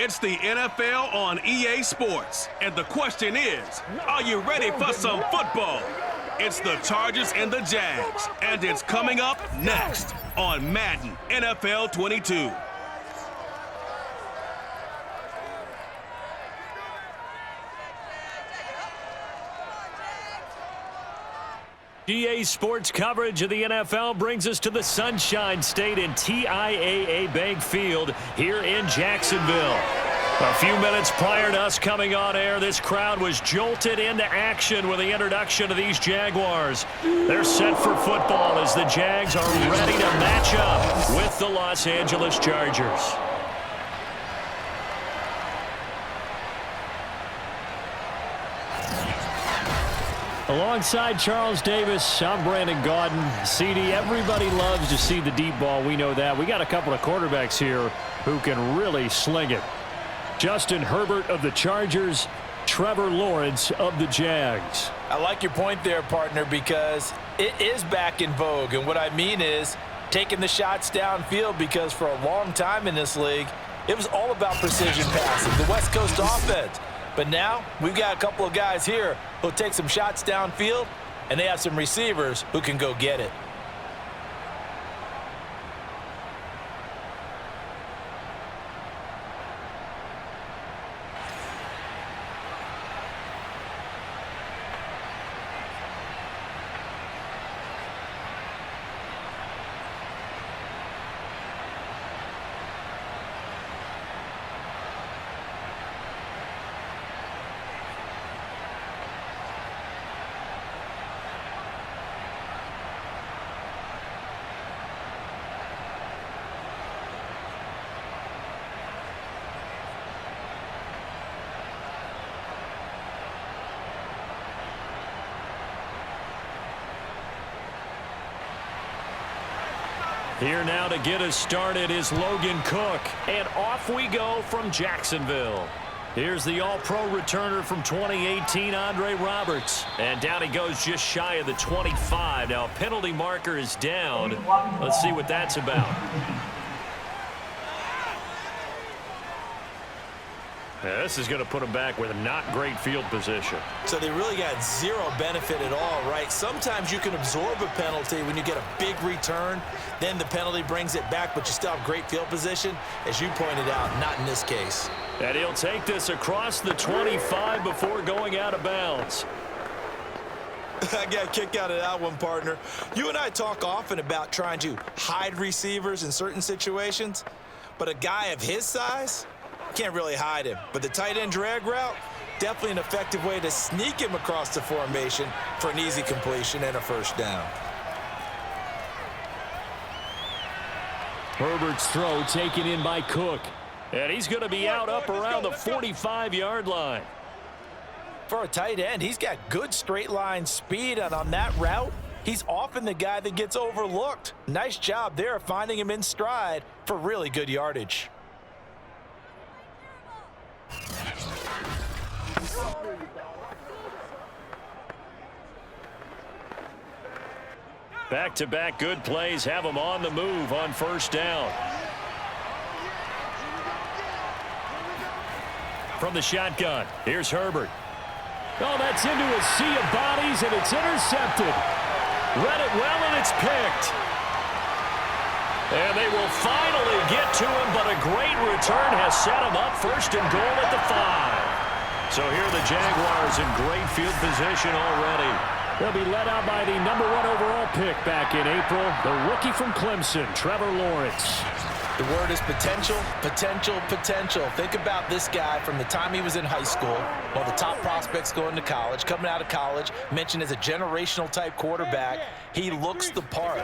It's the NFL on EA Sports. And the question is, are you ready for some football? It's the Chargers and the Jags. And it's coming up next on Madden NFL 22. EA Sports coverage of the NFL brings us to the Sunshine State in TIAA Bank Field here in Jacksonville. A few minutes prior to us coming on air, this crowd was jolted into action with the introduction of these Jaguars. They're set for football as the Jags are ready to match up with the Los Angeles Chargers. Alongside Charles Davis, I'm Brandon Gaudin. CD, everybody loves to see the deep ball. We know that. We got a couple of quarterbacks here who can really sling it. Justin Herbert of the Chargers, Trevor Lawrence of the Jags. I like your point there, partner, because it is back in vogue. And what I mean is taking the shots downfield, because for a long time in this league, it was all about precision passing, the West Coast offense. But now we've got a couple of guys here who'll take some shots downfield, and they have some receivers who can go get it. Here now to get us started is Logan Cook. And off we go from Jacksonville. Here's the all-pro returner from 2018, Andre Roberts. And down he goes just shy of the 25. Now a penalty marker is down. Let's see what that's about. Yeah, this is going to put him back with a not great field position. So they really got zero benefit at all, right? Sometimes you can absorb a penalty when you get a big return. Then the penalty brings it back, but you still have great field position. As you pointed out, not in this case. And he'll take this across the 25 before going out of bounds. I got a kick out of that one, partner. You and I talk often about trying to hide receivers in certain situations, but a guy of his size can't really hide him. But the tight end drag route, definitely an effective way to sneak him across the formation for an easy completion and a first down. Herbert's throw taken in by Cook. And he's going to be out up around the 45-yard line. For a tight end, he's got good straight line speed, and on that route, he's often the guy that gets overlooked. Nice job there finding him in stride for really good yardage. Back-to-back good plays have him on the move on first down. From the shotgun, here's Herbert. Oh, that's into a sea of bodies, and it's intercepted. Read it well, and it's picked. And they will finally get to him, but a great return has set him up first and goal at the 5. So here are the Jaguars in great field position already. They'll be led out by the #1 overall pick back in April, the rookie from Clemson, Trevor Lawrence. The word is potential, potential, potential. Think about this guy from the time he was in high school, one of the top prospects going to college, coming out of college, mentioned as a generational type quarterback. He looks the part.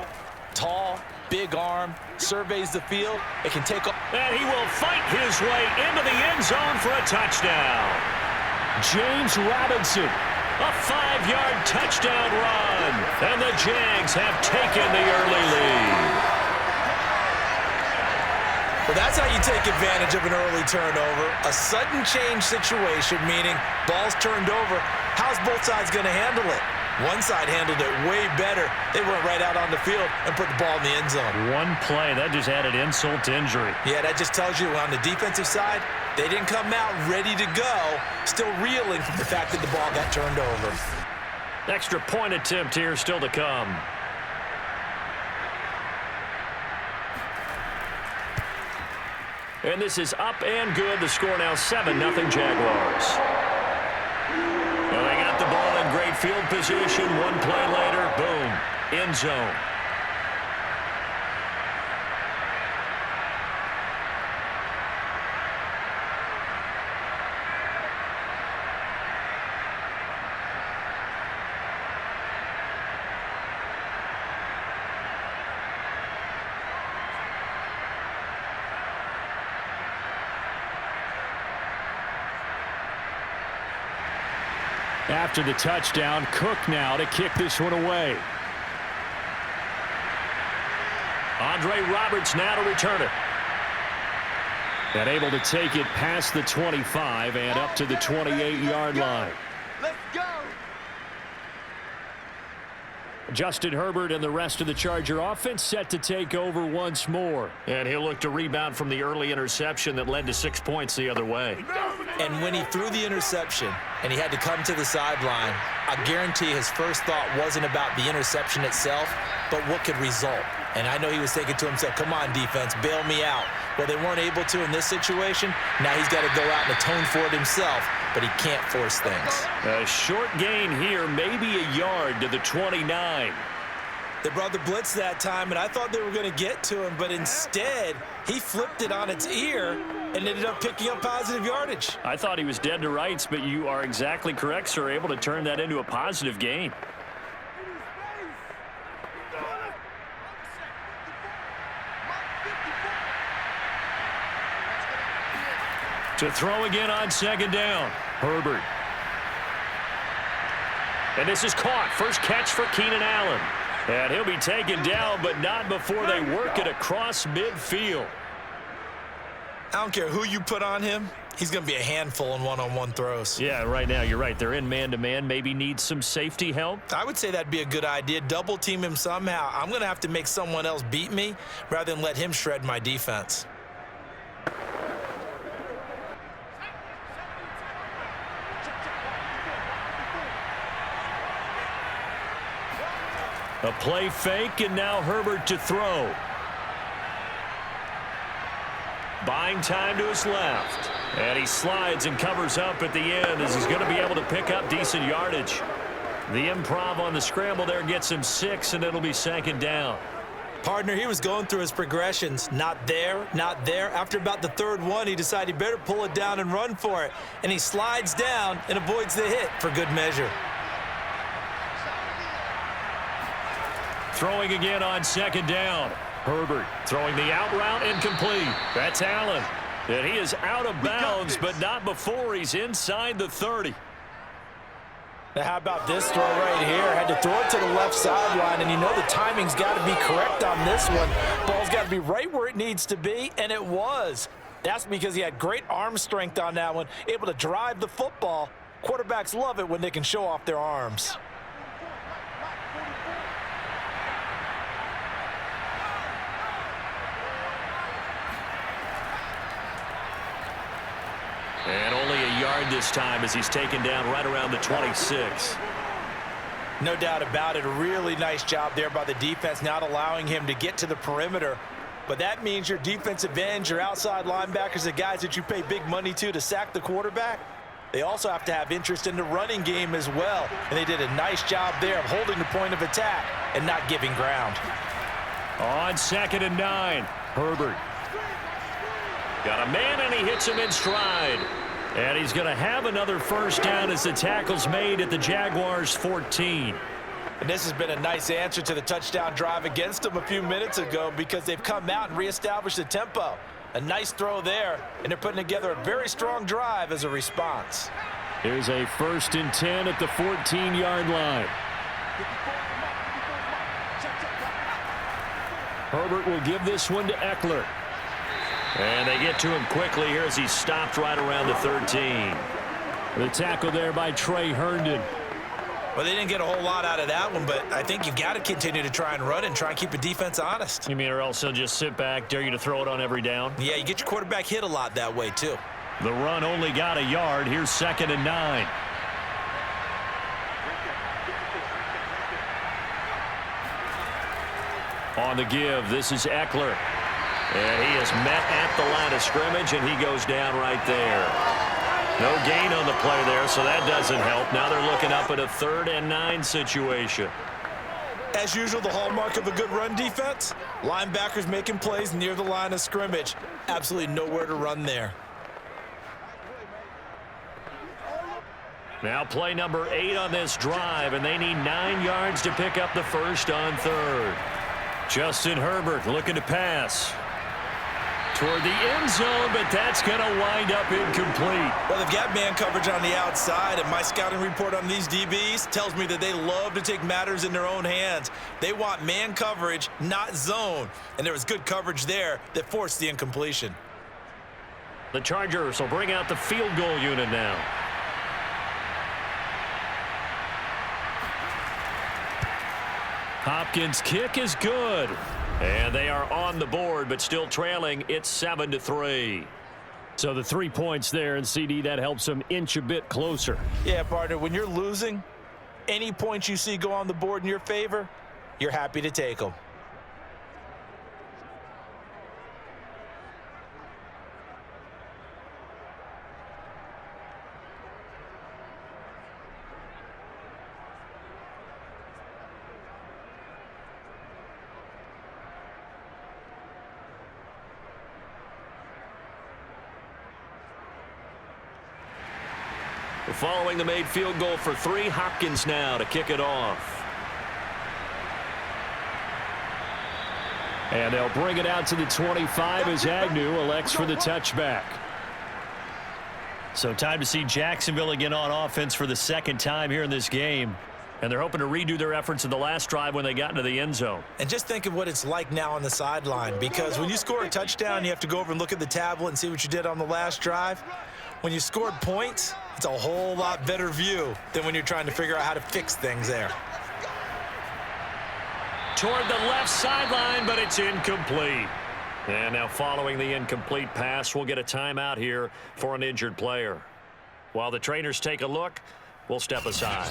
Tall, big arm, surveys the field. It can take off. And he will fight his way into the end zone for a touchdown. James Robinson, a 5-yard touchdown run. And the Jags have taken the early lead. Well, that's how you take advantage of an early turnover. A sudden change situation, meaning ball's turned over. How's both sides going to handle it? One side handled it way better. They went right out on the field and put the ball in the end zone. One play, that just added insult to injury. Yeah, that just tells you on the defensive side, they didn't come out ready to go, still reeling from the fact that the ball got turned over. Extra point attempt here still to come. And this is up and good. The score now 7-0 Jaguars. Well, they got the ball in great field position. One play later, boom, end zone. After the touchdown, Cook now to kick this one away. Andre Roberts now to return it. And able to take it past the 25 and up to the 28-yard line. Let's go. Justin Herbert and the rest of the Charger offense set to take over once more. And he'll look to rebound from the early interception that led to 6 points the other way. And when he threw the interception and he had to come to the sideline, I guarantee his first thought wasn't about the interception itself, but what could result. And I know he was thinking to himself, come on, defense, bail me out. Well, they weren't able to in this situation. Now he's got to go out and atone for it himself, but he can't force things. A short gain here, maybe a yard to the 29. They brought the blitz that time, and I thought they were going to get to him, but instead, he flipped it on its ear and ended up picking up positive yardage. I thought he was dead to rights, but you are exactly correct, sir, able to turn that into a positive gain. To throw again on second down, Herbert. And this is caught. First catch for Keenan Allen. And he'll be taken down, but not before they work it across midfield. I don't care who you put on him. He's going to be a handful in one-on-one throws. Yeah, right now, you're right. They're in man-to-man. Maybe need some safety help. I would say that'd be a good idea. Double team him somehow. I'm going to have to make someone else beat me rather than let him shred my defense. A play fake, and now Herbert to throw. Buying time to his left. And he slides and covers up at the end as he's going to be able to pick up decent yardage. The improv on the scramble there gets him 6, and it'll be second down. Partner, he was going through his progressions. Not there, not there. After about the third one, he decided he better pull it down and run for it. And he slides down and avoids the hit for good measure. Throwing again on second down. Herbert throwing the out route incomplete. That's Allen. And he is out of bounds, but not before he's inside the 30. Now, how about this throw right here? Had to throw it to the left sideline, and you know the timing's got to be correct on this one. Ball's got to be right where it needs to be, and it was. That's because he had great arm strength on that one, able to drive the football. Quarterbacks love it when they can show off their arms. And only a yard this time as he's taken down right around the 26. No doubt about it. A really nice job there by the defense, not allowing him to get to the perimeter. But that means your defensive ends, your outside linebackers, the guys that you pay big money to sack the quarterback, they also have to have interest in the running game as well. And they did a nice job there of holding the point of attack and not giving ground. On 2nd and 9, Herbert. Got a man, and he hits him in stride. And he's going to have another first down as the tackle's made at the Jaguars' 14. And this has been a nice answer to the touchdown drive against them a few minutes ago because they've come out and reestablished the tempo. A nice throw there, and they're putting together a very strong drive as a response. Here's a 1st and 10 at the 14-yard line. Herbert will give this one to Eckler. And they get to him quickly here as he's stopped right around the 13. The tackle there by Trey Herndon. Well, they didn't get a whole lot out of that one, but I think you've got to continue to try and run and try and keep the defense honest. You mean or else they'll just sit back, dare you to throw it on every down? Yeah, you get your quarterback hit a lot that way, too. The run only got a yard. Here's 2nd and 9. On the give, this is Eckler. And he is met at the line of scrimmage, and he goes down right there. No gain on the play there, so that doesn't help. Now they're looking up at a 3rd and 9 situation. As usual, the hallmark of a good run defense, linebackers making plays near the line of scrimmage. Absolutely nowhere to run there. Now play number 8 on this drive, and they need 9 yards to pick up the first on 3rd. Justin Herbert looking to pass toward the end zone, but that's going to wind up incomplete. Well, they've got man coverage on the outside, and my scouting report on these DBs tells me that they love to take matters in their own hands. They want man coverage, not zone, and there was good coverage there that forced the incompletion. The Chargers will bring out the field goal unit now. Hopkins' kick is good. And they are on the board, but still trailing. It's 7-3. So the 3 points there, and CD, that helps them inch a bit closer. Yeah, partner, when you're losing, any points you see go on the board in your favor, you're happy to take them. Following the made field goal for 3, Hopkins now to kick it off. And they'll bring it out to the 25 as Agnew elects for the touchback. So time to see Jacksonville again on offense for the 2nd time here in this game. And they're hoping to redo their efforts in the last drive when they got into the end zone. And just think of what it's like now on the sideline, because when you score a touchdown, you have to go over and look at the tablet and see what you did on the last drive. When you scored points, it's a whole lot better view than when you're trying to figure out how to fix things there. Toward the left sideline, but it's incomplete. And now following the incomplete pass, we'll get a timeout here for an injured player. While the trainers take a look, we'll step aside.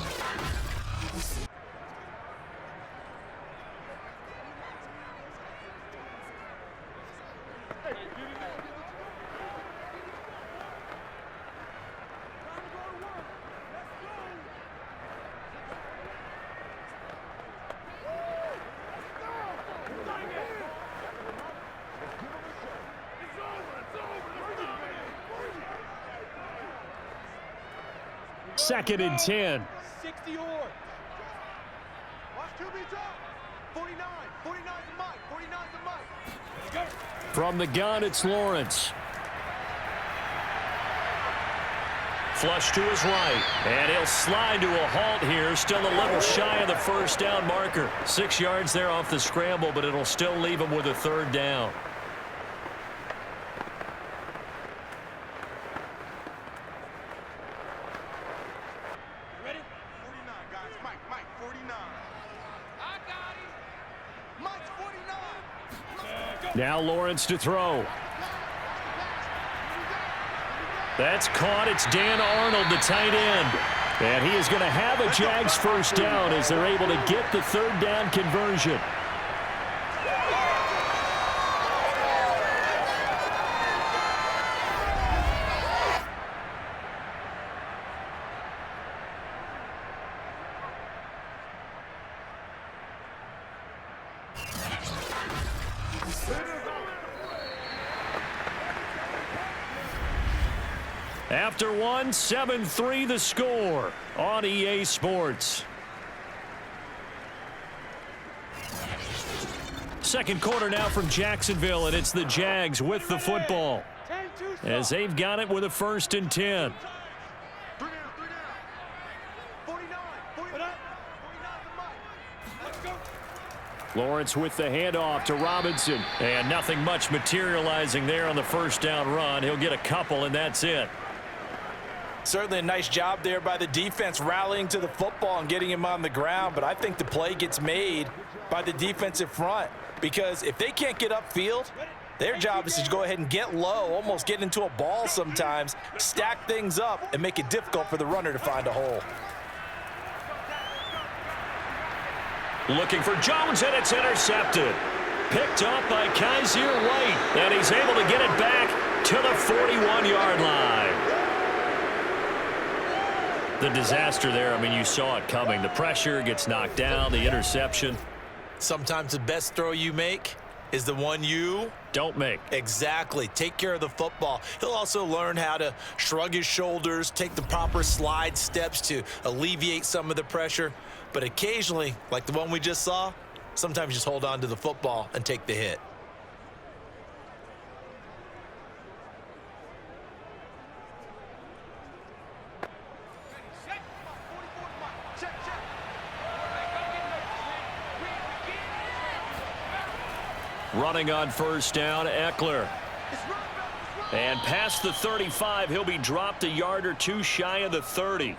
Second and 10. 60 yards. Watch 2 beats up. 49. 49's the mic. 49's the mic. From the gun, it's Lawrence. Flush to his right. And he'll slide to a halt here. Still a little shy of the first down marker. 6 yards there off the scramble, but it'll still leave him with a 3rd down. Now Lawrence to throw. That's caught. It's Dan Arnold, the tight end. And he is going to have a Jags first down as they're able to get the 3rd down conversion. After 1, 7-3 the score on EA Sports. Second quarter now from Jacksonville, and it's the Jags with the football as they've got it with a 1st and 10. Lawrence with the handoff to Robinson, and nothing much materializing there on the first down run. He'll get a couple, and that's it. Certainly a nice job there by the defense rallying to the football and getting him on the ground, but I think the play gets made by the defensive front because if they can't get upfield, their job is to go ahead and get low, almost get into a ball sometimes, stack things up, and make it difficult for the runner to find a hole. Looking for Jones, and it's intercepted. Picked up by Kaiser White, and he's able to get it back to the 41-yard line. The disaster there, I mean, you saw it coming. The pressure gets knocked down, the interception. Sometimes the best throw you make is the one you don't make. Exactly. Take care of the football. He'll also learn how to shrug his shoulders, take the proper slide steps to alleviate some of the pressure. But occasionally, like the one we just saw, sometimes just hold on to the football and take the hit. Running on first down, Eckler. And past the 35, he'll be dropped a yard or two shy of the 30.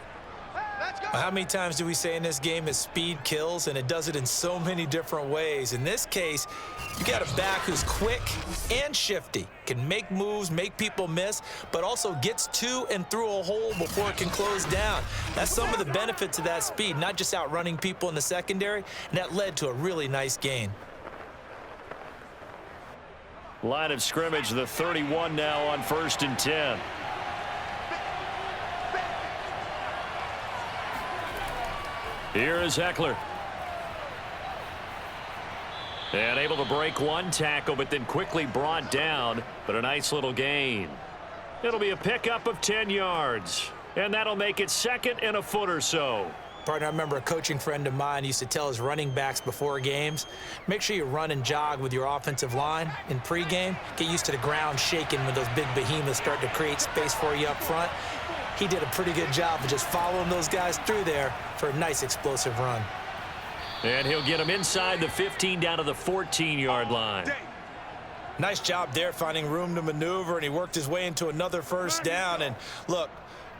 How many times do we say in this game that speed kills, and it does it in so many different ways? In this case, you got a back who's quick and shifty, can make moves, make people miss, but also gets to and through a hole before it can close down. That's some of the benefits of that speed, not just outrunning people in the secondary, and that led to a really nice gain. Line of scrimmage, the 31 now on 1st and 10. Here is Eckler. And able to break one tackle, but then quickly brought down. But a nice little gain. It'll be a pickup of 10 yards. And that'll make it 2nd and a foot or so. Partner, I remember a coaching friend of mine used to tell his running backs before games, make sure you run and jog with your offensive line in pregame. Get used to the ground shaking when those big behemoths start to create space for you up front. He did a pretty good job of just following those guys through there for a nice explosive run. And he'll get him inside the 15 down to the 14-yard line. Nice job there finding room to maneuver, and he worked his way into another first down. And look,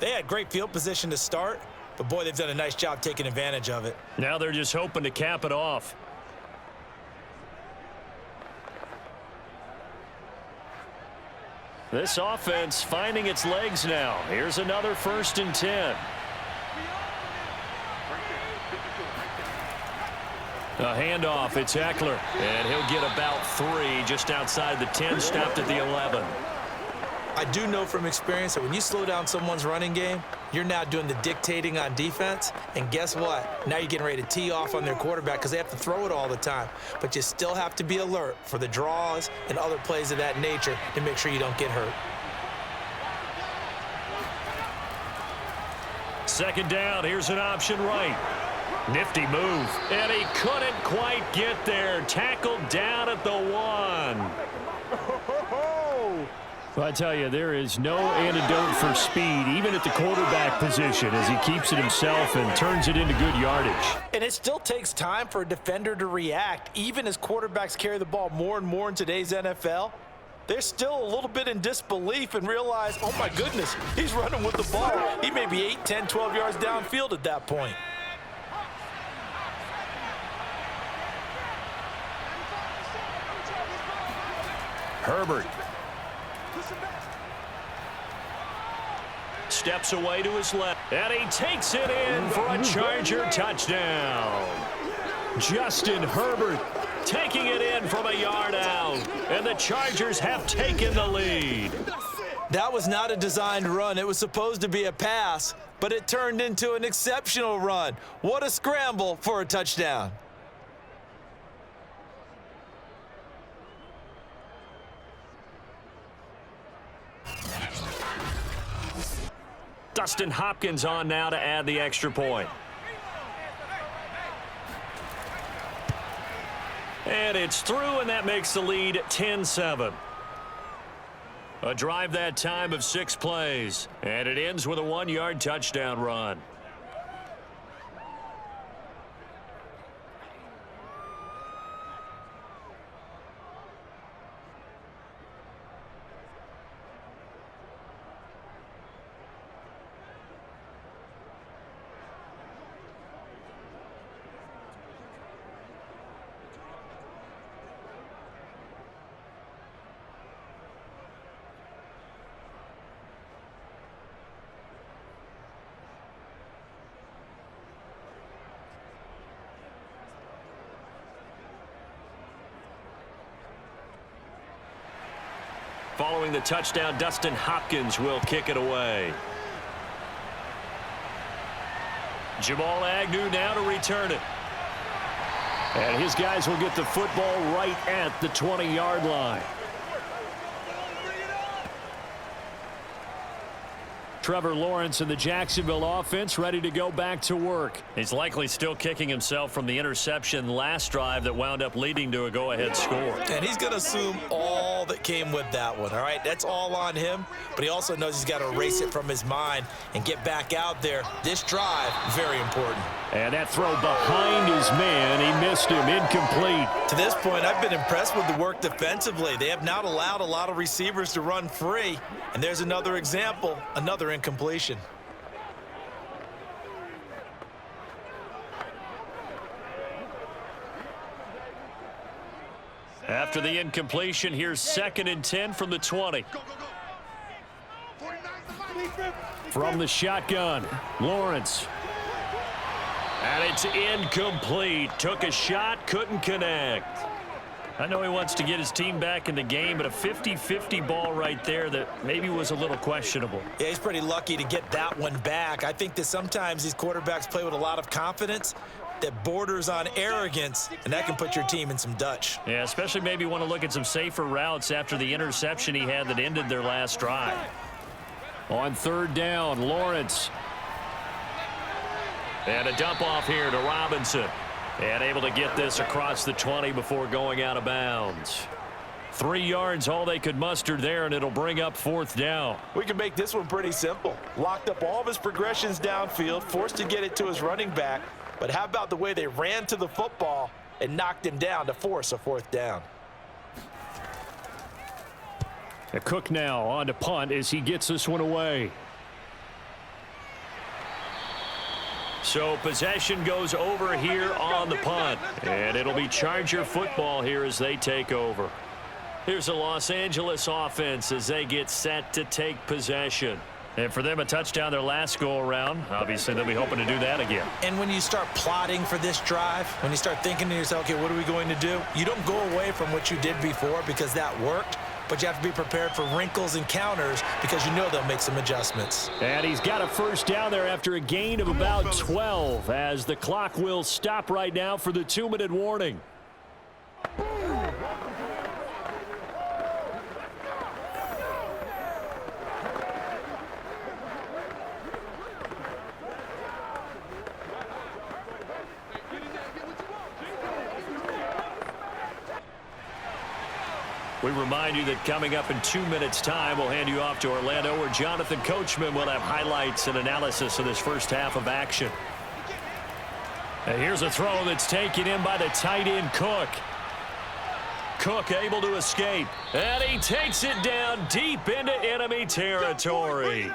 they had great field position to start, but boy, they've done a nice job taking advantage of it. Now they're just hoping to cap it off. This offense finding its legs now. Here's another 1st and 10. A handoff, it's Eckler. And he'll get about 3 just outside the 10, stopped at the 11. I do know from experience that when you slow down someone's running game, you're now doing the dictating on defense. And guess what? Now you're getting ready to tee off on their quarterback because they have to throw it all the time. But you still have to be alert for the draws and other plays of that nature to make sure you don't get hurt. 2nd down, here's an option right. Nifty move. And he couldn't quite get there. Tackled down at the 1. Well, I tell you, there is no antidote for speed, even at the quarterback position, as he keeps it himself and turns it into good yardage. And it still takes time for a defender to react. Even as quarterbacks carry the ball more and more in today's NFL, they're still a little bit in disbelief and realize, oh my goodness, he's running with the ball. He may be 8, 10, 12 yards downfield at that point. Herbert. Steps away to his left, and he takes it in for a Charger touchdown. Justin Herbert taking it in from a yard out, and the Chargers have taken the lead. That was not a designed run. It was supposed to be a pass, but it turned into an exceptional run. What a scramble for a touchdown. Dustin Hopkins on now to add the extra point. And it's through, and that makes the lead 10-7. A drive that time of 6 plays, and it ends with a 1-yard touchdown run. Following the touchdown, Dustin Hopkins will kick it away. Jamal Agnew now to return it. And his guys will get the football right at the 20-yard line. Trevor Lawrence and the Jacksonville offense ready to go back to work. He's likely still kicking himself from the interception last drive that wound up leading to a go-ahead score. And he's going to assume all that came with that one, all right? That's all on him, but he also knows he's got to erase it from his mind and get back out there. This drive, very important. And that throw behind his man, he missed him, incomplete. To this point, I've been impressed with the work defensively. They have not allowed a lot of receivers to run free, and there's another example, another incompletion. After the incompletion, here's 2nd and 10 from the 20. From the shotgun, Lawrence. And it's incomplete. Took a shot, couldn't connect. I know he wants to get his team back in the game, but a 50-50 ball right there that maybe was a little questionable. Yeah, he's pretty lucky to get that one back. I think that sometimes these quarterbacks play with a lot of confidence that borders on arrogance, and that can put your team in some Dutch. Yeah, especially maybe want to look at some safer routes after the interception he had that ended their last drive. On 3rd down, Lawrence. And a dump off here to Robinson. And able to get this across the 20 before going out of bounds. 3 yards, all they could muster there, and it'll bring up 4th down. We can make this one pretty simple. Locked up all of his progressions downfield, forced to get it to his running back. But how about the way they ran to the football and knocked him down to force a 4th down? A Cook now on to punt as he gets this one away. So possession goes over here on the punt. And it'll be Charger football here as they take over. Here's the Los Angeles offense as they get set to take possession. And for them, a touchdown their last go-around. Obviously, they'll be hoping to do that again. And when you start plotting for this drive, when you start thinking to yourself, okay, what are we going to do? You don't go away from what you did before because that worked. But you have to be prepared for wrinkles and counters because you know they'll make some adjustments. And he's got a 1st down there after a gain of about 12 as the clock will stop right now for the 2-minute warning. We remind you that coming up in 2 minutes' time, we'll hand you off to Orlando, where Jonathan Coachman will have highlights and analysis of this first half of action. And here's a throw that's taken in by the tight end, Cook. Cook able to escape, and he takes it down deep into enemy territory.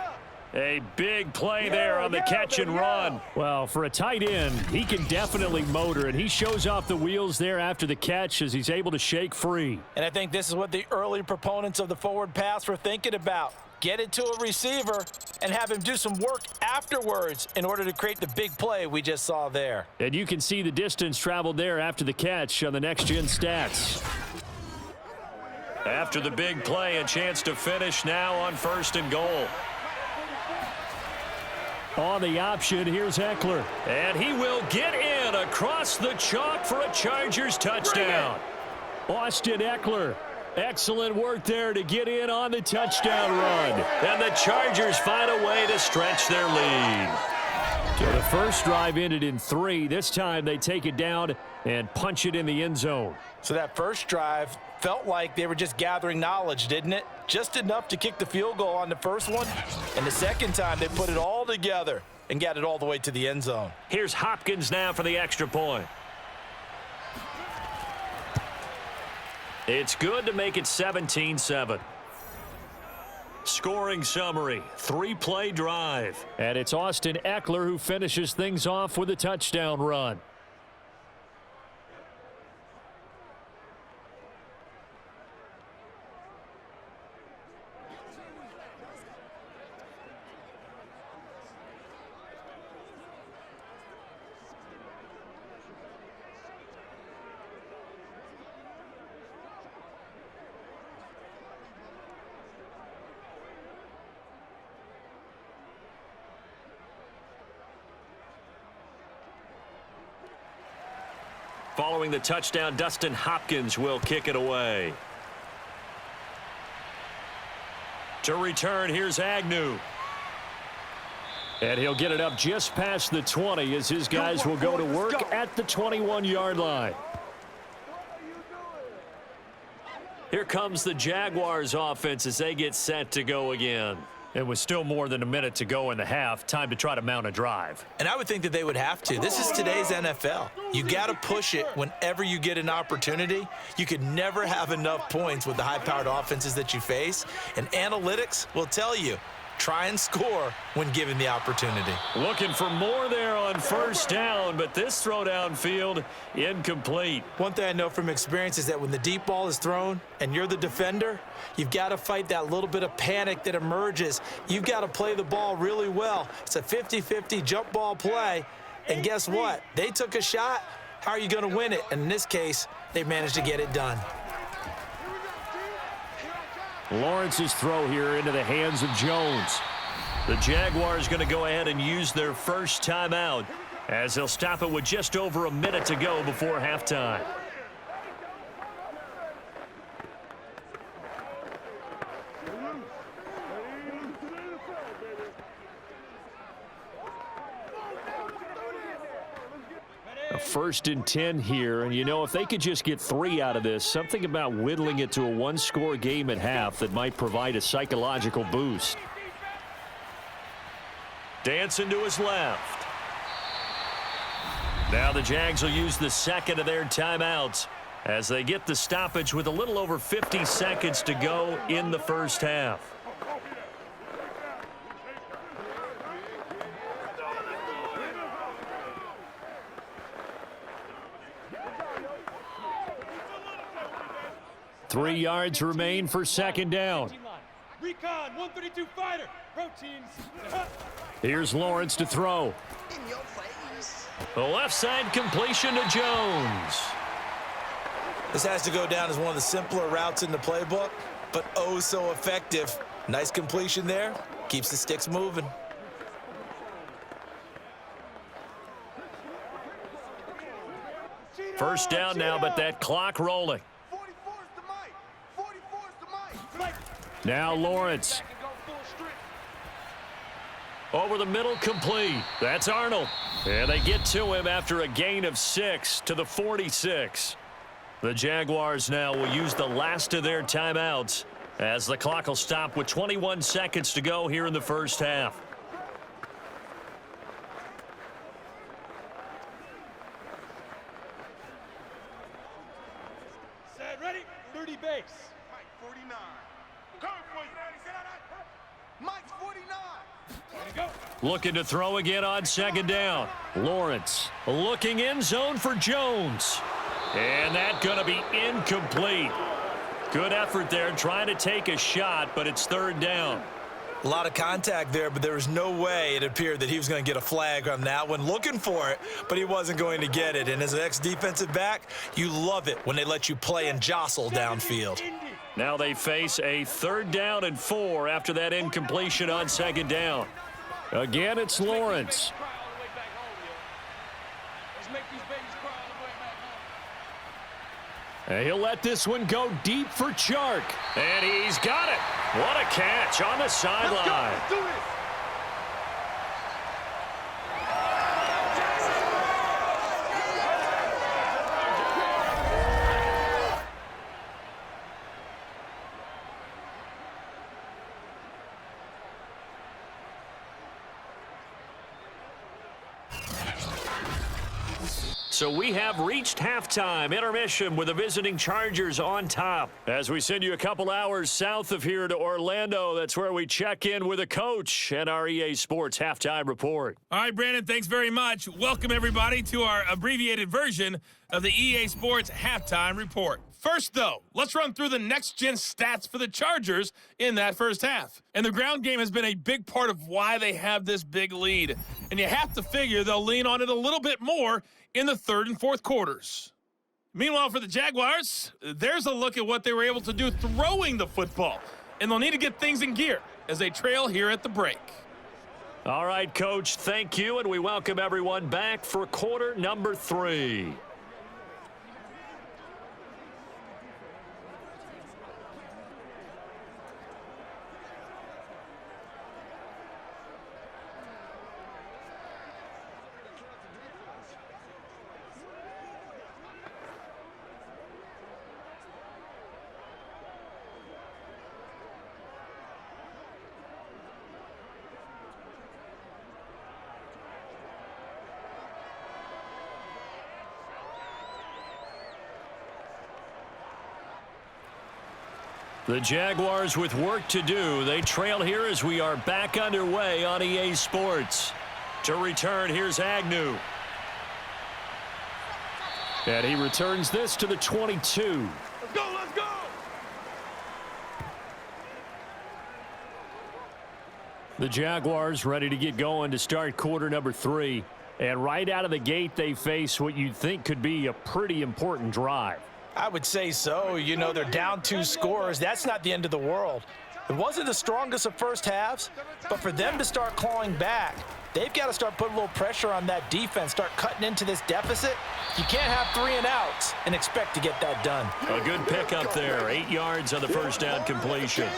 A big play there on the catch and run. Well, for a tight end, he can definitely motor, and he shows off the wheels there after the catch as he's able to shake free. And I think this is what the early proponents of the forward pass were thinking about. Get it to a receiver and have him do some work afterwards in order to create the big play we just saw there. And you can see the distance traveled there after the catch on the next-gen stats. After the big play, a chance to finish now on 1st and goal. On the option, here's Eckler. And he will get in across the chalk for a Chargers touchdown. Austin Eckler. Excellent work there to get in on the touchdown run. And the Chargers find a way to stretch their lead. So the first drive ended in 3. This time they take it down and punch it in the end zone. So that first drive felt like they were just gathering knowledge, didn't it? Just enough to kick the field goal on the first one. And the second time they put it all together and got it all the way to the end zone. Here's Hopkins now for the extra point. It's good to make it 17-7. Scoring summary, 3-play drive. And it's Austin Eckler who finishes things off with a touchdown run. Following the touchdown, Dustin Hopkins will kick it away. To return, here's Agnew. And he'll get it up just past the 20 as his guys will go to work at the 21-yard line. Here comes the Jaguars offense as they get set to go again. And with still more than a minute to go in the half, time to try to mount a drive. And I would think that they would have to. This is today's NFL. You got to push it whenever you get an opportunity. You could never have enough points with the high-powered offenses that you face. And analytics will tell you, try and score when given the opportunity. Looking for more there on first down, but this throw downfield incomplete. One thing I know from experience is that when the deep ball is thrown and you're the defender, you've got to fight that little bit of panic that emerges. You've got to play the ball really well. It's a 50-50 jump ball play, and guess what? They took a shot. How are you going to win it? And in this case, they managed to get it done. Lawrence's throw here into the hands of Jones. The Jaguars going to go ahead and use their first timeout as they'll stop it with just over a minute to go before halftime. A 1st and 10 here, and you know, if they could just get 3 out of this, something about whittling it to a one-score game at half that might provide a psychological boost. Dancing to his left. Now the Jags will use the second of their timeouts as they get the stoppage with a little over 50 seconds to go in the first half. Three yards remain for second down. Recon 132 fighter. Proteins. Here's Lawrence to throw. The left side completion to Jones. This has to go down as one of the simpler routes in the playbook, but oh so effective. Nice completion there. Keeps the sticks moving. First down now, but that clock rolling. Now Lawrence. Over the middle, complete. That's Arnold. And they get to him after a gain of 6 to the 46. The Jaguars now will use the last of their timeouts as the clock will stop with 21 seconds to go here in the first half. Set, ready, 30 base. Mike 49. Mike's 49. Go. Looking to throw again on second down. Lawrence looking end zone for Jones. And that's going to be incomplete. Good effort there trying to take a shot, but it's third down. A lot of contact there, but there was no way it appeared that he was going to get a flag on that one. Looking for it, but he wasn't going to get it. And as an ex-defensive back, you love it when they let you play and jostle downfield. Now they face a 3rd down and 4 after that incompletion on second down. Again, it's Lawrence. And he'll let this one go deep for Chark. And he's got it. What a catch on the sideline. Let's do this. So we have reached halftime intermission with the visiting Chargers on top. As we send you a couple hours south of here to Orlando, that's where we check in with a coach and our EA Sports halftime report. All right, Brandon, thanks very much. Welcome, everybody, to our abbreviated version of the EA Sports halftime report. First, though, let's run through the next-gen stats for the Chargers in that first half. And the ground game has been a big part of why they have this big lead. And you have to figure they'll lean on it a little bit more in the 3rd and 4th quarters. Meanwhile, for the Jaguars, there's a look at what they were able to do throwing the football. And they'll need to get things in gear as they trail here at the break. All right, Coach, thank you, and we welcome everyone back for quarter number 3. The Jaguars with work to do. They trail here as we are back underway on EA Sports. To return, here's Agnew. And he returns this to the 22. Let's go, let's go! The Jaguars ready to get going to start quarter number 3. And right out of the gate, they face what you'd think could be a pretty important drive. I would say so. You know, they're down 2 scores. That's not the end of the world. It wasn't the strongest of first halves, but for them to start clawing back, they've got to start putting a little pressure on that defense, start cutting into this deficit. You can't have 3 and outs and expect to get that done. A good pickup there. 8 yards on the first down completion.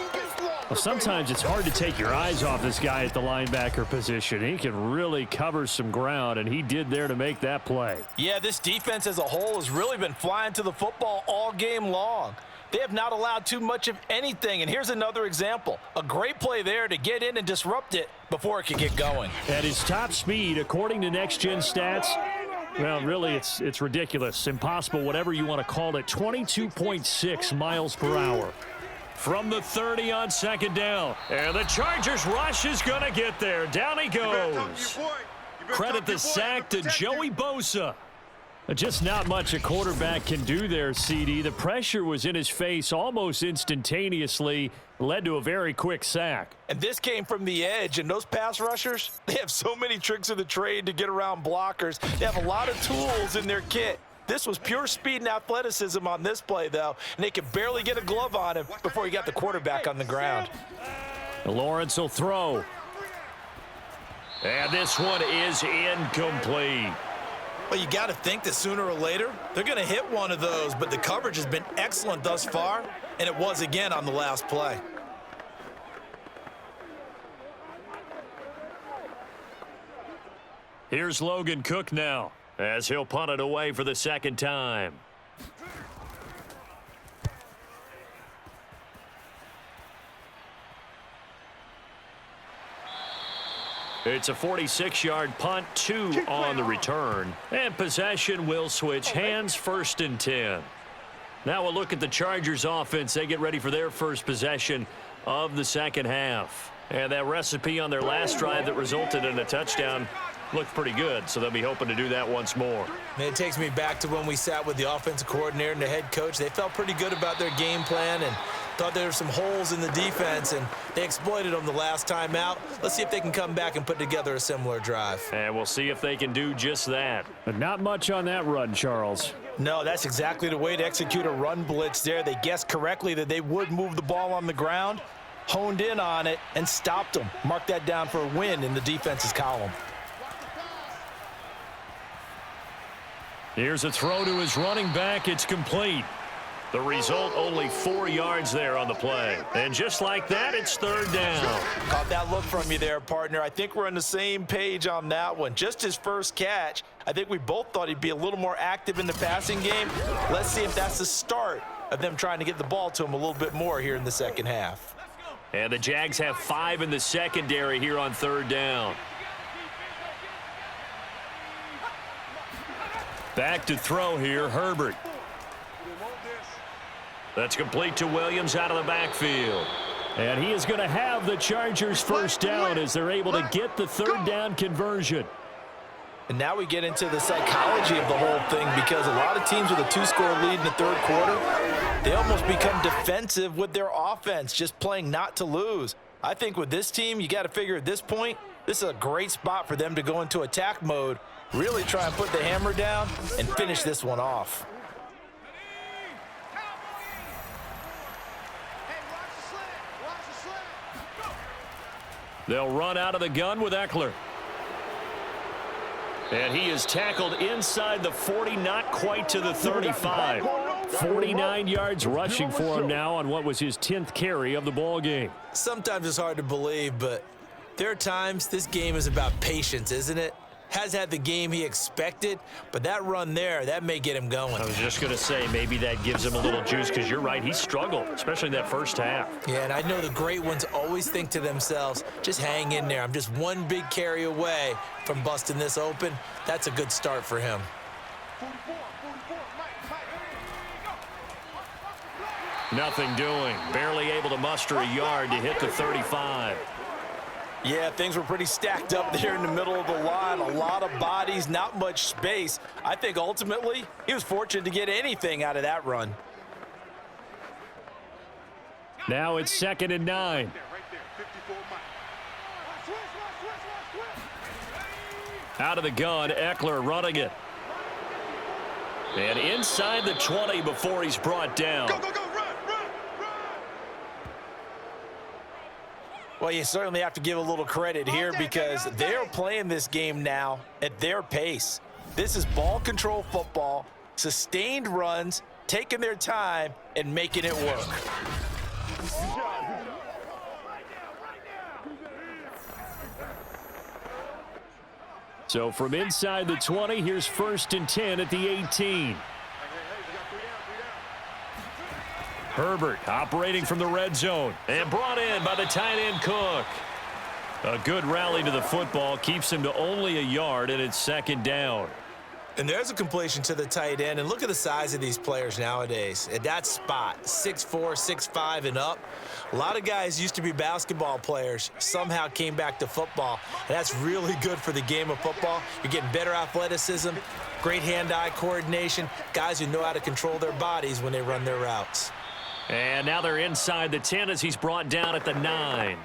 Well, sometimes it's hard to take your eyes off this guy at the linebacker position. He can really cover some ground, and he did there to make that play. Yeah, this defense as a whole has really been flying to the football all game long. They have not allowed too much of anything, and here's another example. A great play there to get in and disrupt it before it could get going. At his top speed, according to Next Gen Stats, well, really, it's ridiculous. Impossible, whatever you want to call it. 22.6 miles per hour. From the 30 on second down. And the Chargers rush is going to get there. Down he goes. Credit the sack to Joey Bosa. Just not much a quarterback can do there, CD. The pressure was in his face almost instantaneously, led to a very quick sack. And this came from the edge, and those pass rushers, they have so many tricks of the trade to get around blockers. They have a lot of tools in their kit. This was pure speed and athleticism on this play, though, and they could barely get a glove on him before he got the quarterback on the ground. Lawrence will throw. And this one is incomplete. Well, you got to think that sooner or later, they're going to hit one of those, but the coverage has been excellent thus far, and it was again on the last play. Here's Logan Cook now, as he'll punt it away for the second time. It's a 46-yard punt, 2 on the return. And possession will switch hands, 1st and 10. Now we'll look at the Chargers offense. They get ready for their first possession of the second half. And that recipe on their last drive that resulted in a touchdown looked pretty good, so they'll be hoping to do that once more. And it takes me back to when we sat with the offensive coordinator and the head coach. They felt pretty good about their game plan and thought there were some holes in the defense, and they exploited them the last time out. Let's see if they can come back and put together a similar drive. And we'll see if they can do just that. But not much on that run, Charles. No, that's exactly the way to execute a run blitz there. They guessed correctly that they would move the ball on the ground, honed in on it, and stopped them. Mark that down for a win in the defense's column. Here's a throw to his running back. It's complete. The result, only 4 yards there on the play. And just like that, it's 3rd down. Caught that look from you there, partner. I think we're on the same page on that one. Just his first catch. I think we both thought he'd be a little more active in the passing game. Let's see if that's the start of them trying to get the ball to him a little bit more here in the second half. And the Jags have 5 in the secondary here on 3rd down. Back to throw here, Herbert. That's complete to Williams out of the backfield. And he is going to have the Chargers first down as they're able to get the 3rd down conversion. And now we get into the psychology of the whole thing, because a lot of teams with a 2-score lead in the 3rd quarter, they almost become defensive with their offense, just playing not to lose. I think with this team, you got to figure at this point, this is a great spot for them to go into attack mode, really try and put the hammer down and finish this one off. They'll run out of the gun with Eckler. And he is tackled inside the 40, not quite to the 35. 49 yards rushing for him now on what was his 10th carry of the ball game. Sometimes it's hard to believe, but there are times this game is about patience, isn't it? Has had the game he expected, but that run there, that may get him going. I was just going to say, maybe that gives him a little juice, because you're right, he struggled, especially in that first half. Yeah, and I know the great ones always think to themselves, just hang in there. I'm just one big carry away from busting this open. That's a good start for him. Nothing doing. Barely able to muster a yard to hit the 35. Yeah, things were pretty stacked up there in the middle of the line. A lot of bodies, not much space. I think ultimately he was fortunate to get anything out of that run. Now it's 2nd and 9. Out of the gun, Eckler running it. And inside the 20 before he's brought down. Go, go, go, run, run, run. Well, you certainly have to give a little credit here because they're playing this game now at their pace. This is ball control football, sustained runs, taking their time, and making it work. So from inside the 20, here's 1st and 10 at the 18. Herbert operating from the red zone and brought in by the tight end Cook. A good rally to the football keeps him to only a yard, and it's 2nd down. And there's a completion to the tight end. And look at the size of these players nowadays. At that spot, 6'4", 6'5", and up. A lot of guys used to be basketball players, somehow came back to football. And that's really good for the game of football. You're getting better athleticism, great hand-eye coordination, guys who know how to control their bodies when they run their routes. And now they're inside the 10 as he's brought down at the 9.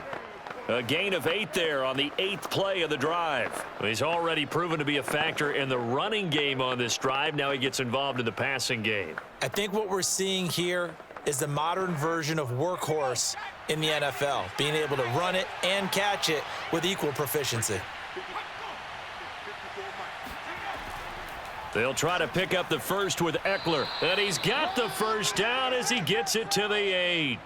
A gain of 8 there on the 8th play of the drive. He's already proven to be a factor in the running game on this drive. Now he gets involved in the passing game. I think what we're seeing here is the modern version of workhorse in the NFL, being able to run it and catch it with equal proficiency. They'll try to pick up the first with Eckler. And he's got the first down as he gets it to the 8.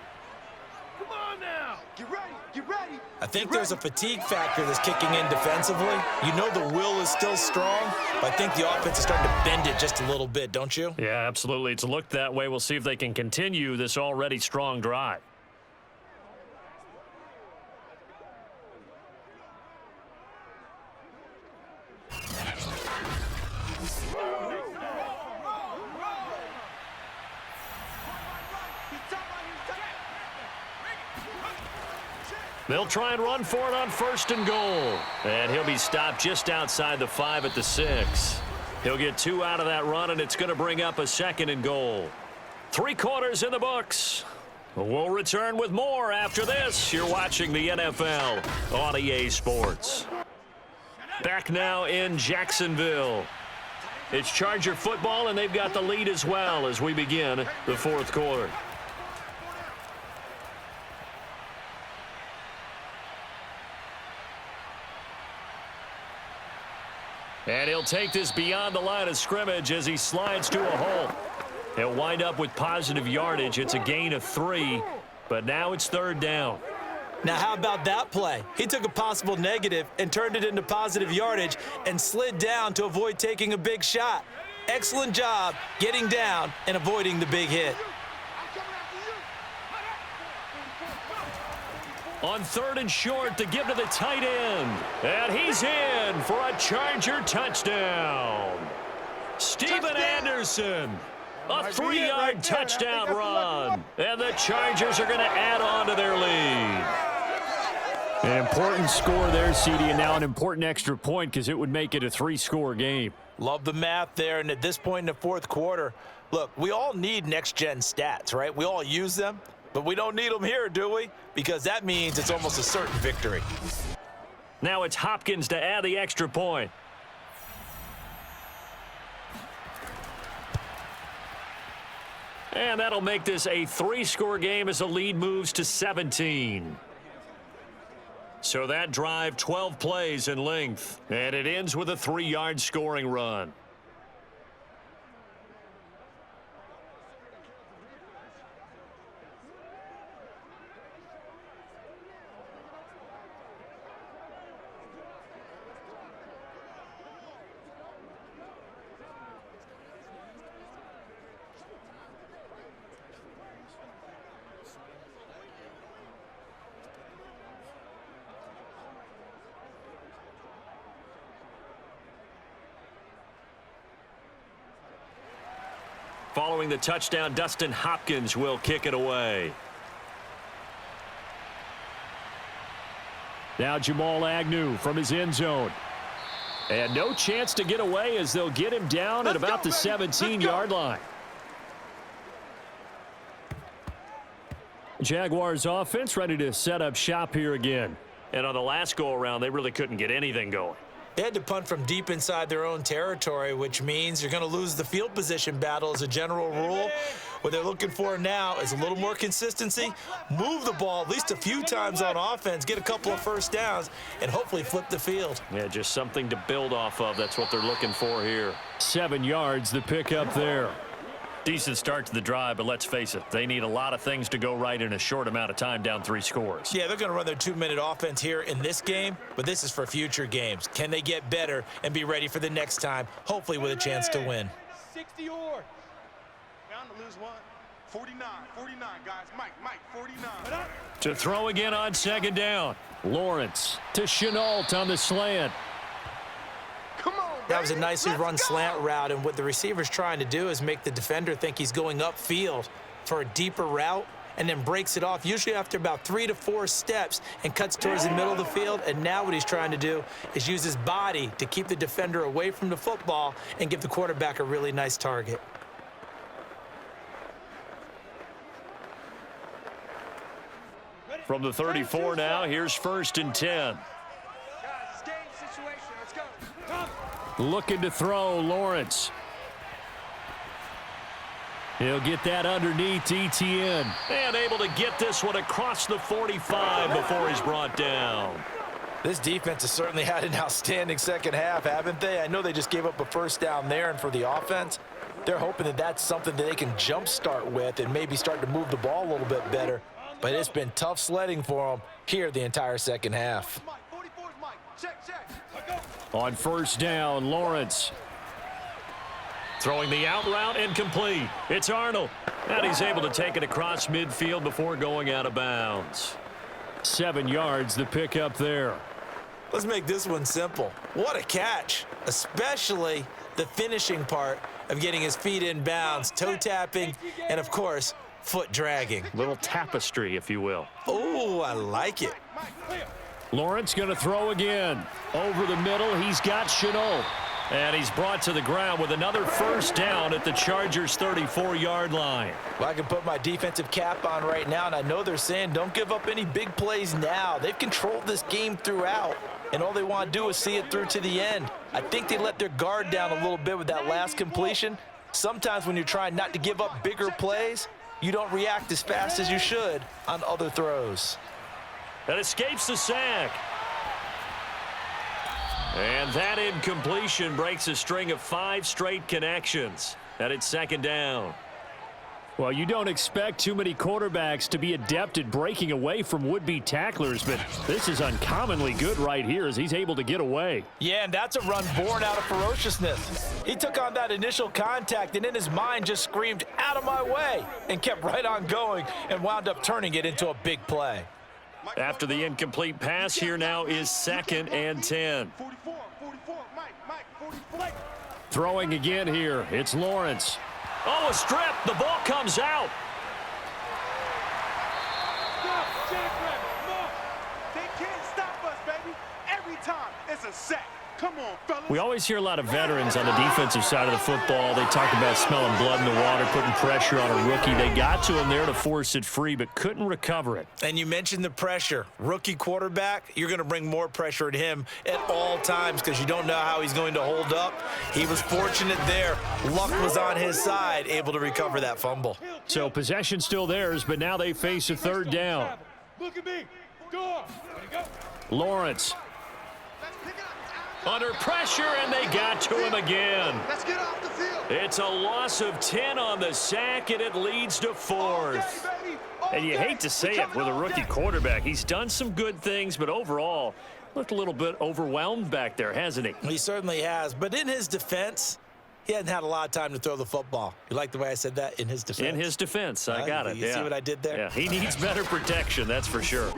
Come on now. Get ready, get ready. I think there's a fatigue factor that's kicking in defensively. You know the will is still strong, but I think the offense is starting to bend it just a little bit, don't you? Yeah, absolutely. It's looked that way. We'll see if they can continue this already strong drive. They'll try and run for it on 1st and goal. And he'll be stopped just outside the 5 at the 6. He'll get 2 out of that run, and it's going to bring up a 2nd and goal. 3 quarters in the books. We'll return with more after this. You're watching the NFL on EA Sports. Back now in Jacksonville. It's Charger football, and they've got the lead as well as we begin the 4th quarter. And he'll take this beyond the line of scrimmage as he slides to a hole. He'll wind up with positive yardage. It's a gain of 3, but now it's 3rd down. Now, how about that play? He took a possible negative and turned it into positive yardage and slid down to avoid taking a big shot. Excellent job getting down and avoiding the big hit. On 3rd and short to give to the tight end. And he's in for a Charger touchdown. Steven Anderson. A 3-yard touchdown run. And the Chargers are going to add on to their lead. An important score there, CD, and now an important extra point because it would make it a 3-score game. Love the math there, and at this point in the 4th quarter, look, we all need next-gen stats, right? We all use them, but we don't need them here, do we? Because that means it's almost a certain victory. Now it's Hopkins to add the extra point. And that'll make this a 3-score game as the lead moves to 17. So that drive, 12 plays in length, and it ends with a 3-yard scoring run. Following the touchdown, Dustin Hopkins will kick it away. Now Jamal Agnew from his end zone. And no chance to get away as they'll get him down at about the 17-yard line. Jaguars offense ready to set up shop here again. And on the last go-around, they really couldn't get anything going. They had to punt from deep inside their own territory, which means you're going to lose the field position battle as a general rule. What they're looking for now is a little more consistency, move the ball at least a few times on offense, get a couple of first downs, and hopefully flip the field. Yeah, just something to build off of. That's what they're looking for here. 7 yards, the pickup there. Decent start to the drive, but let's face it, they need a lot of things to go right in a short amount of time down 3 scores. Yeah, they're going to run their 2-minute offense here in this game, but this is for future games. Can they get better and be ready for the next time, hopefully with a chance to win? 60 yards. Bound to lose one. 49, guys. Mike, 49. To throw again on 2nd down. Lawrence to Chenault on the slant. Come on, That was a baby. nicely Let's run go. slant route, and what the receiver's trying to do is make the defender think he's going upfield for a deeper route and then breaks it off, usually after about 3 to 4 steps, and cuts towards the middle of the field. And now what he's trying to do is use his body to keep the defender away from the football and give the quarterback a really nice target. From the 34 now, here's 1st and 10. Guys, it's game situation. Let's go. Looking to throw, Lawrence. He'll get that underneath Etienne. And able to get this one across the 45 before he's brought down. This defense has certainly had an outstanding second half, haven't they? I know they just gave up a first down there, and for the offense, they're hoping that that's something that they can jumpstart with and maybe start to move the ball a little bit better. But it's been tough sledding for them here the entire second half. Mike, 44 is Mike. Check. On 1st down, Lawrence. Throwing the out route incomplete. It's Arnold. And he's able to take it across midfield before going out of bounds. 7 yards, the pickup there. Let's make this one simple. What a catch, especially the finishing part of getting his feet in bounds, toe tapping, and of course, foot dragging. Little tapestry, if you will. Oh, I like it. Lawrence going to throw again. Over the middle, he's got Chenault. And he's brought to the ground with another first down at the Chargers' 34-yard line. Well, I can put my defensive cap on right now, and I know they're saying don't give up any big plays now. They've controlled this game throughout, and all they want to do is see it through to the end. I think they let their guard down a little bit with that last completion. Sometimes when you're trying not to give up bigger plays, you don't react as fast as you should on other throws. That escapes the sack. And that incompletion breaks a string of 5 straight connections. And it's 2nd down. Well, you don't expect too many quarterbacks to be adept at breaking away from would-be tacklers, but this is uncommonly good right here as he's able to get away. Yeah, and that's a run born out of ferociousness. He took on that initial contact and in his mind just screamed, "Out of my way," and kept right on going and wound up turning it into a big play. After the incomplete pass, here now is 2nd and 10. 44, Mike, 44. Throwing again here, it's Lawrence. Oh, a strip. The ball comes out. Stop, Jackrabbit, come on. They can't stop us, baby. Every time, it's a sack. Come on, fellas. We always hear a lot of veterans on the defensive side of the football. They talk about smelling blood in the water, putting pressure on a rookie. They got to him there to force it free, but couldn't recover it. And you mentioned the pressure. Rookie quarterback, you're going to bring more pressure at him at all times because you don't know how he's going to hold up. He was fortunate there. Luck was on his side, able to recover that fumble. So possession still theirs, but now they face a 3rd down. Look at me. Go. Ready, go. Lawrence. Let's pick it up. Under pressure, and they got to him again. Let's get off the field. It's a loss of 10 on the sack, and it leads to 4th. And you hate to say it with a rookie quarterback. He's done some good things, but overall, looked a little bit overwhelmed back there, hasn't he? He certainly has. But in his defense, he hasn't had a lot of time to throw the football. You like the way I said that? In his defense. In his defense, I got it. You see what I did there? Yeah, he needs better protection, that's for sure.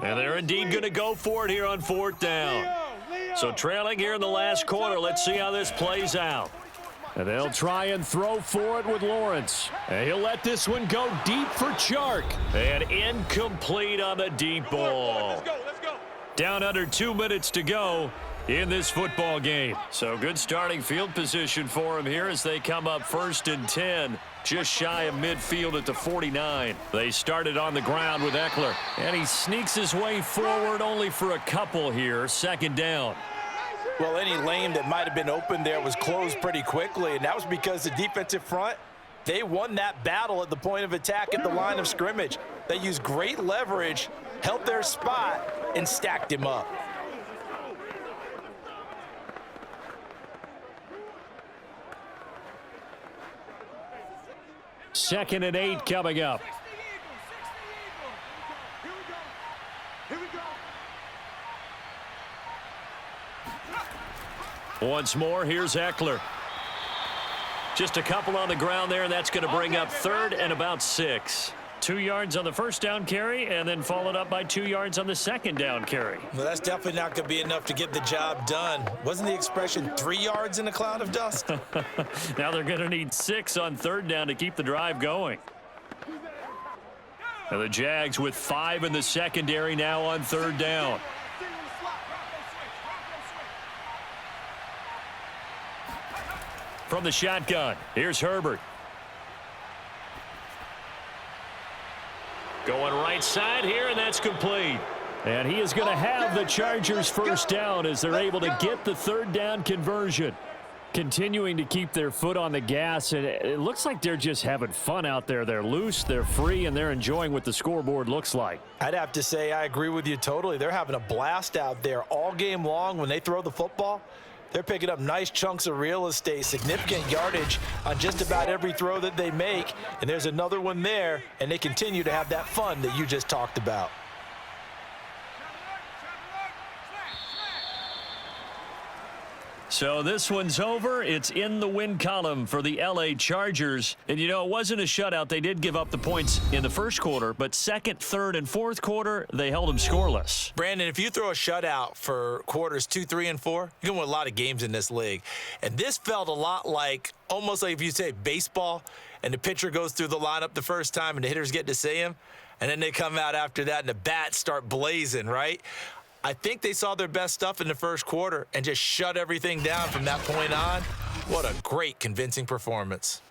And they're indeed going to go for it here on 4th down. So trailing here in the last quarter, let's see how this plays out. And they'll try and throw for it with Lawrence. And he'll let this one go deep for Chark. And incomplete on the deep ball. Let's go, let's go. Down under 2 minutes to go in this football game. So good starting field position for him here as they come up 1st and 10. Just shy of midfield at the 49. They started on the ground with Eckler. And he sneaks his way forward only for a couple here. 2nd down. Well, any lane that might have been open there was closed pretty quickly, and that was because the defensive front, they won that battle at the point of attack at the line of scrimmage. They used great leverage, held their spot, and stacked him up. Second and 8 coming up. Here we go. Once more, here's Eckler. Just a couple on the ground there, and that's going to bring up 3rd and about 6. 2 yards on the 1st down carry, and then followed up by 2 yards on the 2nd down carry. Well, that's definitely not going to be enough to get the job done. Wasn't the expression 3 yards in a cloud of dust? Now they're going to need 6 on 3rd down to keep the drive going. Now the Jags with 5 in the secondary now on 3rd down. From the shotgun, here's Herbert. Going right side here, and that's complete. And he is going to have the Chargers 1st down as they're able to get the 3rd down conversion. Continuing to keep their foot on the gas, and it looks like they're just having fun out there. They're loose, they're free, and they're enjoying what the scoreboard looks like. I'd have to say I agree with you totally. They're having a blast out there all game long when they throw the football. They're picking up nice chunks of real estate, significant yardage on just about every throw that they make. And there's another one there, and they continue to have that fun that you just talked about. So this one's over. It's in the win column for the L.A. Chargers. And, you know, it wasn't a shutout. They did give up the points in the 1st quarter, but 2nd, 3rd, and 4th quarter, they held them scoreless. Brandon, if you throw a shutout for quarters 2, 3, and 4, you can win a lot of games in this league. And this felt a lot like, almost like if you say baseball, and the pitcher goes through the lineup the first time and the hitters get to see him, and then they come out after that and the bats start blazing, right? I think they saw their best stuff in the 1st quarter and just shut everything down from that point on. What a great, convincing performance.